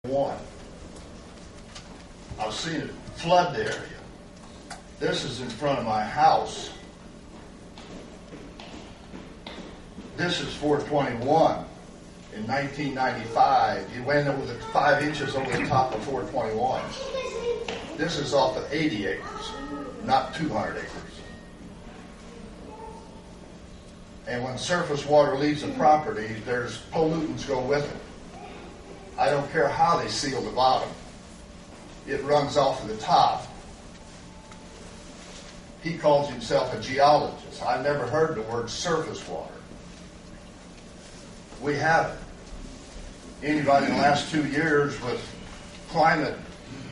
One. I've seen it flood the area. This is in front of my house. This is 421. In 1995, he went over the 5 inches over the top of 421. This is off of 80 acres, not 200 acres. And when surface water leaves the property, there's pollutants go with it. I don't care how they seal the bottom. It runs off of the top. He calls himself a geologist. I've never heard the word surface water. We haven't. Anybody in the last 2 years with climate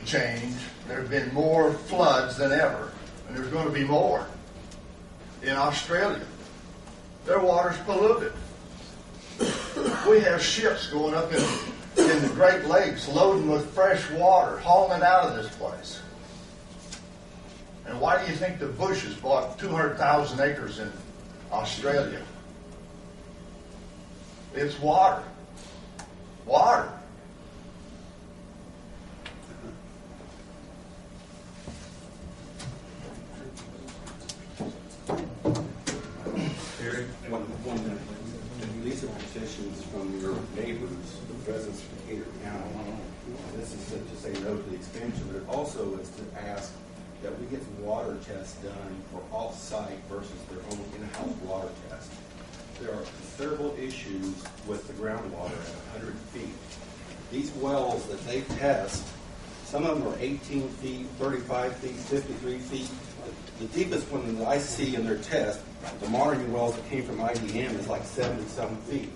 change, there have been more floods than ever. And there's going to be more. In Australia, their water's polluted. We have ships going up in the Great Lakes loading with fresh water, hauling it out of this place. And why do you think the Bushes bought 200,000 acres in Australia? It's water. Water. Eric, one minute. These are petitions from your neighbors, the residents of Decatur County. This is to say no to the expansion, but it also is to ask that we get some water tests done for off-site versus their own in-house water test. There are considerable issues with the groundwater at 100 feet. These wells that they test, some of them are 18 feet, 35 feet, 53 feet. The deepest one that I see in their test, the monitoring wells that came from IDM, is like 70-some feet.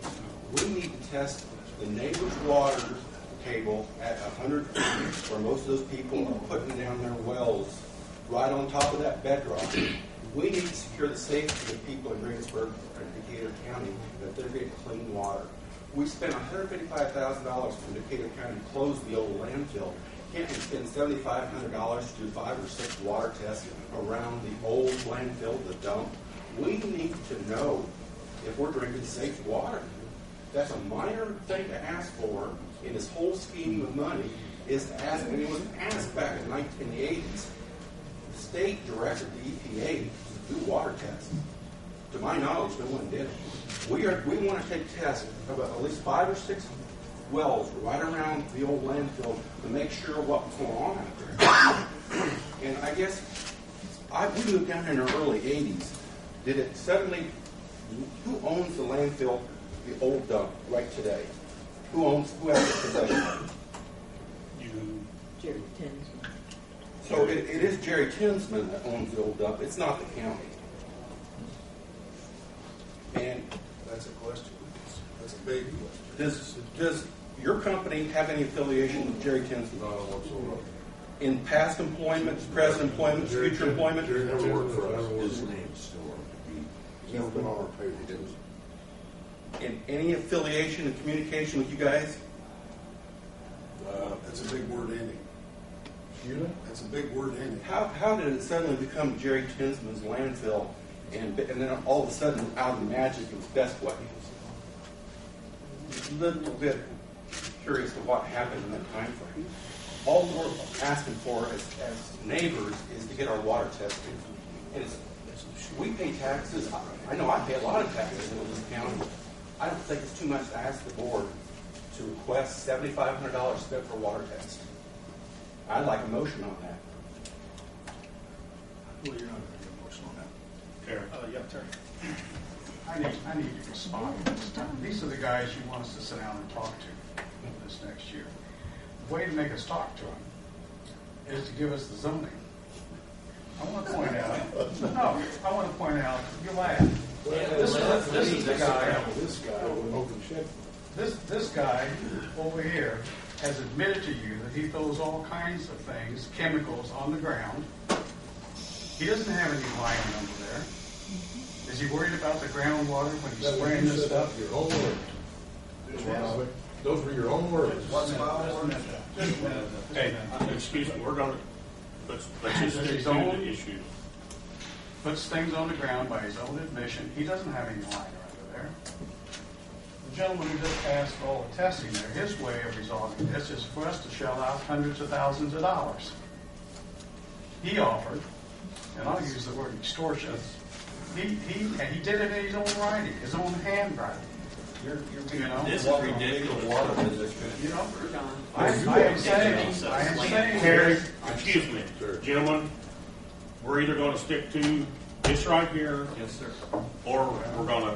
We need to test the neighbor's water table at 100 feet, where most of those people are putting down their wells right on top of that bedrock. We need to secure the safety of people in Greensburg and Decatur County that they're getting clean water. We spent $155,000 from Decatur County to close the old landfill. Can't we spend $7,500 to do 5 or 6 water tests around the old landfill, the dump? We need to know if we're drinking safe water. That's a minor thing to ask for in this whole scheme of money, is to ask, and it was asked back in the 80s. The state directed the EPA to do water tests. To my knowledge, no one did it. We want to take tests of at least 5 or 6 wells right around the old landfill to make sure what's going on out there. And I guess we moved down here in the early 80s. Did it suddenly, who owns the landfill, the old dump, right today? Who has the possession? Jerry Tinsman. So it is Jerry Tinsman that owns the old dump. It's not the county. And that's a question. That's a big question. Does your company have any affiliation with Jerry Tinsman? Not whatsoever. In past employment, present employment, future employment? Jerry never worked for us. His name's still on He's never been on our payroll. In any affiliation and communication with you guys? That's a big word ending. That's a big word ending. How did it suddenly become Jerry Tinsman's landfill, and then all of a sudden out of the magic of Best Way? A little bit curious to what happened in that time frame. All we're asking for as neighbors is to get our water tested. And we pay taxes. I know I pay a lot of taxes in this county. I don't think it's too much to ask the board to request $7,500 spent for water tests. I'd like a motion on that. Well, you're not going to get a motion on that. Terry. Yeah, Terry. I need to respond this time. These are the guys you want us to sit down and talk to this next year. The way to make us talk to them is to give us the zoning. I want to point out, you laugh. This is the guy. This guy over here has admitted to you that he throws all kinds of things, chemicals, on the ground. He doesn't have any lining under there. Is he worried about the groundwater when he's spraying this stuff? Your own words. Those were your own words. What's my own word? Hey, excuse me, we're going to, let's just get to the issue. Puts things on the ground by his own admission. He doesn't have any liner under there. gentleman who just asked for all the testing there, his way of resolving this is for us to shell out hundreds of thousands of dollars. He offered, and I'll use the word extortion, he did it in his own writing, his own handwriting. You know? This is ridiculous. You know, I am saying, Terry, excuse me, gentlemen, we're either gonna stick to this right here. Yes, sir. Or we're gonna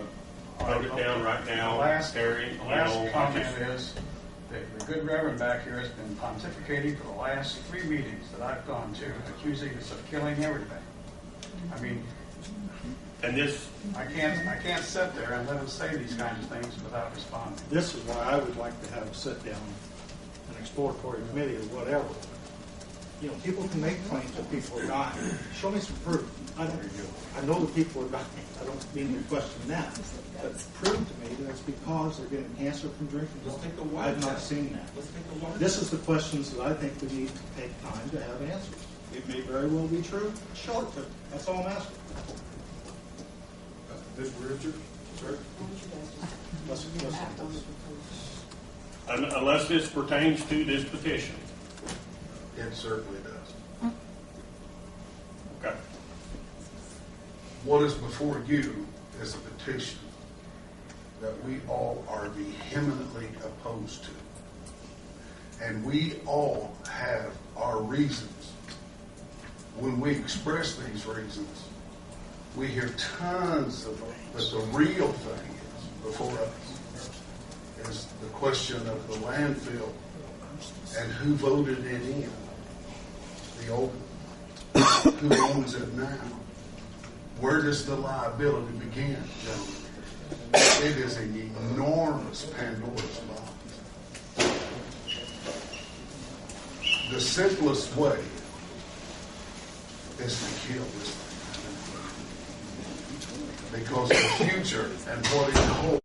vote it down right now. Terry, the last comment is, the good reverend back here has been pontificating for the last 3 meetings that I've gone to, accusing us of killing everything. I mean, and this, I can't sit there and let him say these kinds of things without responding. This is why I would like to have a sit-down, an exploratory committee or whatever. You know, people can make claims that people are dying. Show me some proof. I know that people are dying. I don't mean to question that. But prove to me that it's because they're getting cancer from drinking Let's water. take the water I've not test. seen that. Let's take the water This test. is the questions that I think we need to take time to have answers. It may very well be true. Show it to me. That's all I'm asking. Mr. Richards, sir? Listen to this. unless this pertains to this petition. It certainly does. Okay. What is before you is a petition that we all are vehemently opposed to. And we all have our reasons. When we express these reasons, we hear tons of them. But the real thing is, before us, is the question of the landfill and who voted it in. The old, who owns it now? Where does the liability begin, gentlemen? It is an enormous Pandora's box. The simplest way is to kill this thing. Because the future and what it holds